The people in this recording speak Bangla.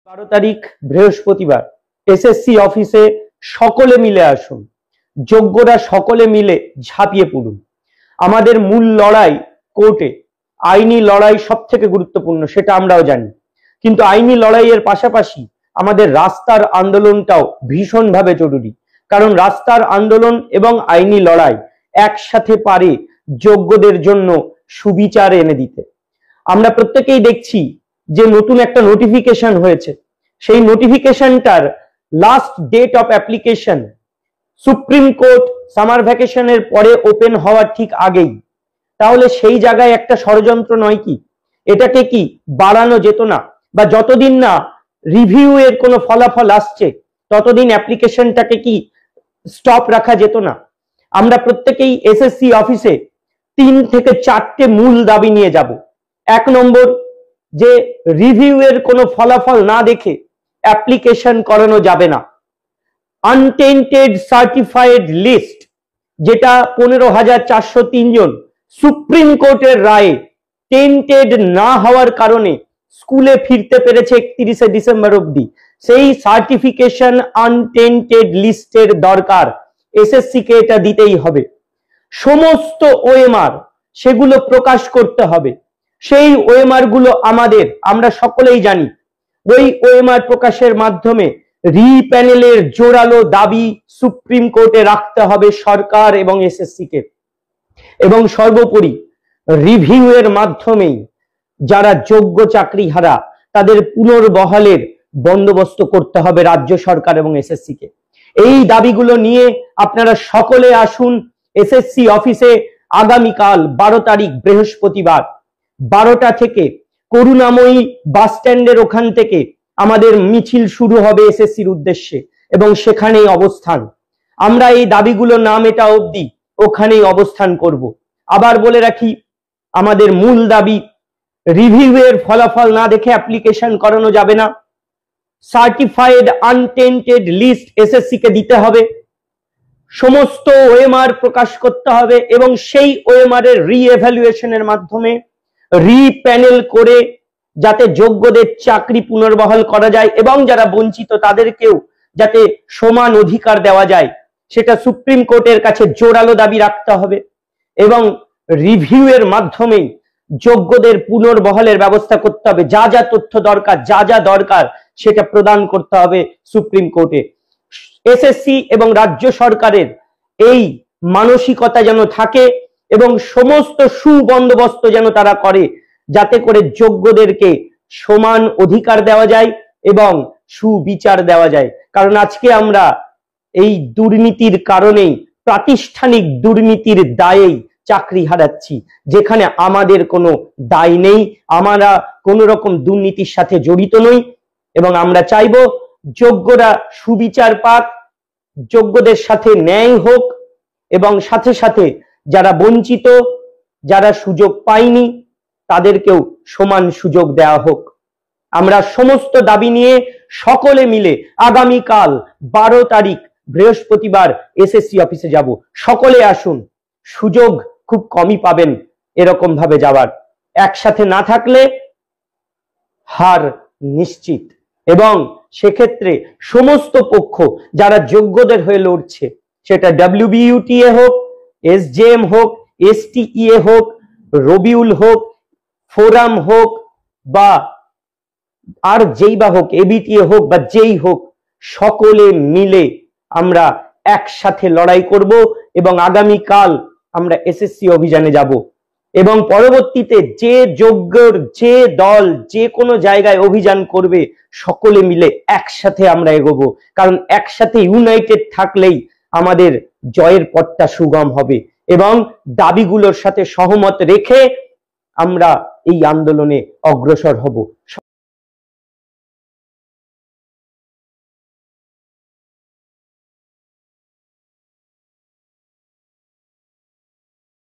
12 তারিখ বৃহস্পতিবার এসএসসি অফিসে সকলে মিলে আসুন, যোগ্যরা সকলে মিলে ঝাঁপিয়ে পড়ুন। আমাদের মূল লড়াই কোর্টে, আইনি লড়াই সব থেকে গুরুত্বপূর্ণ, সেটা আমরাও জানি, কিন্তু আইনি লড়াইয়ের পাশাপাশি আমাদের রাস্তার আন্দোলনটাও ভীষণভাবে জরুরি, কারণ রাস্তার আন্দোলন এবং আইনি লড়াই একসাথে পারে যোগ্যদের জন্য সুবিচার এনে দিতে। আমরা প্রত্যেকেই দেখছি যে নতুন একটা নোটিফিকেশন হয়েছে, সেই নোটিফিকেশনটার last date of application supreme court summer ভ্যাকেশনের পরে ওপেন হওয়ার ঠিক আগেই। তাহলে সেই জায়গায় একটা ষড়যন্ত্র নয় কি? এটাকে কি বাড়ানো যেত না? বা যতদিন না রিভিউ এর কোনো ফলাফল আসছে ততদিন অ্যাপ্লিকেশনটাকে কি স্টপ রাখা যেত না? আমরা প্রত্যেকেই এসএসসি অফিসে 3 থেকে 4টে মূল দাবি নিয়ে যাব। 1 নম্বর, যে রিভিউ এর কোনো ফলাফল না দেখে অ্যাপ্লিকেশন করানো যাবে না। আনটেন্টেড সার্টিফাইড লিস্ট, যেটা 15,403 জন সুপ্রিম কোর্টের রায়ে টেন্টেড না হওয়ার কারণে স্কুলে ফিরতে পেরেছে 31শে ডিসেম্বর অবধি, সেই সার্টিফিকেশন আনটেন্টেড লিস্টের দরকার। এসএসসি কে এটা দিতেই হবে। সমস্ত ওএমআর সেগুলো প্রকাশ করতে হবে। সেই ওএমআর গুলো আমরা সকলেই জানি। ওই ওএমআর প্রকাশের মাধ্যমে রিপ্যানেলের জোরালো দাবি সুপ্রিম কোর্টে রাখতে হবে সরকার এবং এসএসসি কে। এবং সর্বোপরি রিভিউ এর মাধ্যমেই যারা যোগ্য চাকরিহারা তাদের পুনর্বহালের বন্দোবস্ত করতে হবে রাজ্য সরকার এবং এসএসসি কে। এই দাবিগুলো নিয়ে আপনারা সকলে আসুন এসএসসি অফিসে আগামীকাল 12 তারিখ বৃহস্পতিবার 12টা থেকে করুণাময়ী বাস স্ট্যান্ডের ওখান থেকে আমাদের মিছিল শুরু হবে এসএসসির উদ্দেশ্যে, এবং সেখানেই অবস্থান। আমরা এই দাবিগুলো না মেটা অবধি ওখানেই অবস্থান করব। আবার বলে রাখি, আমাদের মূল দাবি, রিভিউ এর ফলাফল না দেখে অ্যাপ্লিকেশন করানো যাবে না। সার্টিফাইড আনটেন্টেড লিস্ট এসএসসি কে দিতে হবে। সমস্ত ওএমআর প্রকাশ করতে হবে এবং সেই ওএমআর এর রিএভ্যালুয়েশনের মাধ্যমে রিপ্যানেল করে যাতে যোগ্যদের চাকরি পুনর্বহাল করা যায় এবং যারা বঞ্চিত তাদেরকেও যাতে সমান অধিকার দেওয়া যায়, সেটা সুপ্রিম কোর্টের কাছে জোরালো দাবি রাখতে হবে। এবং রিভিউ এর মাধ্যমেই যোগ্যদের পুনর্বহালের ব্যবস্থা করতে হবে। যা যা তথ্য দরকার, যা যা দরকার সেটা প্রদান করতে হবে সুপ্রিম কোর্টে। এসএসসি এবং রাজ্য সরকারের এই মানসিকতা যেন থাকে এবং সমস্ত সুবন্দোবস্ত যেন তারা করে, যাতে করে যোগ্যদেরকে সমান অধিকার দেওয়া যায় এবং সুবিচার দেওয়া যায়। কারণ আজকে আমরা এই দুর্নীতির কারণেই, প্রাতিষ্ঠানিক দুর্নীতির দায়েই চাকরি হারাচ্ছি, যেখানে আমাদের কোনো দায় নেই, আমরা কোনো রকম দুর্নীতির সাথে জড়িত নই। এবং আমরা চাইবো যোগ্যরা সুবিচার পাক, যোগ্যদের সাথে ন্যায় হোক, এবং সাথে সাথে যারা বঞ্চিত, যারা সুযোগ পায়নি তাদেরকেও সমান সুযোগ দেওয়া হোক। আমরা সমস্ত দাবি নিয়ে সকলে মিলে আগামীকাল 12 তারিখ বৃহস্পতিবার এসএসসি অফিসে যাব। সকলে আসুন, সুযোগ খুব কমই পাবেন এরকম ভাবে যাওয়ার। একসাথে না থাকলে হার নিশ্চিত। এবং সেক্ষেত্রে সমস্ত পক্ষ যারা যোগ্যদের হয়ে লড়ছে, সেটা ডব্লিউবিইউটিএ হোক, এসজেএম হোক, এসটিইএ হোক, রবিউল হোক, ফোরাম হোক, বা আর যেই বা হোক, এবিটিএ হোক বা যেই হোক, সকলে মিলে আমরা একসাথে লড়াই করব এবং আগামীকাল আমরা এসএসসি অভিযানে যাব। এবং পরবর্তীতে যে যোগ্যর যে দল যে কোনো জায়গায় অভিযান করবে, সকলে মিলে একসাথে আমরা এগোবো। কারণ একসাথে ইউনাইটেড থাকলেই আমাদের জয়ের পথটা সুগম হবে। এবং দাবিগুলোর সাথে সহমত রেখে আমরা এই আন্দোলনে অগ্রসর হব।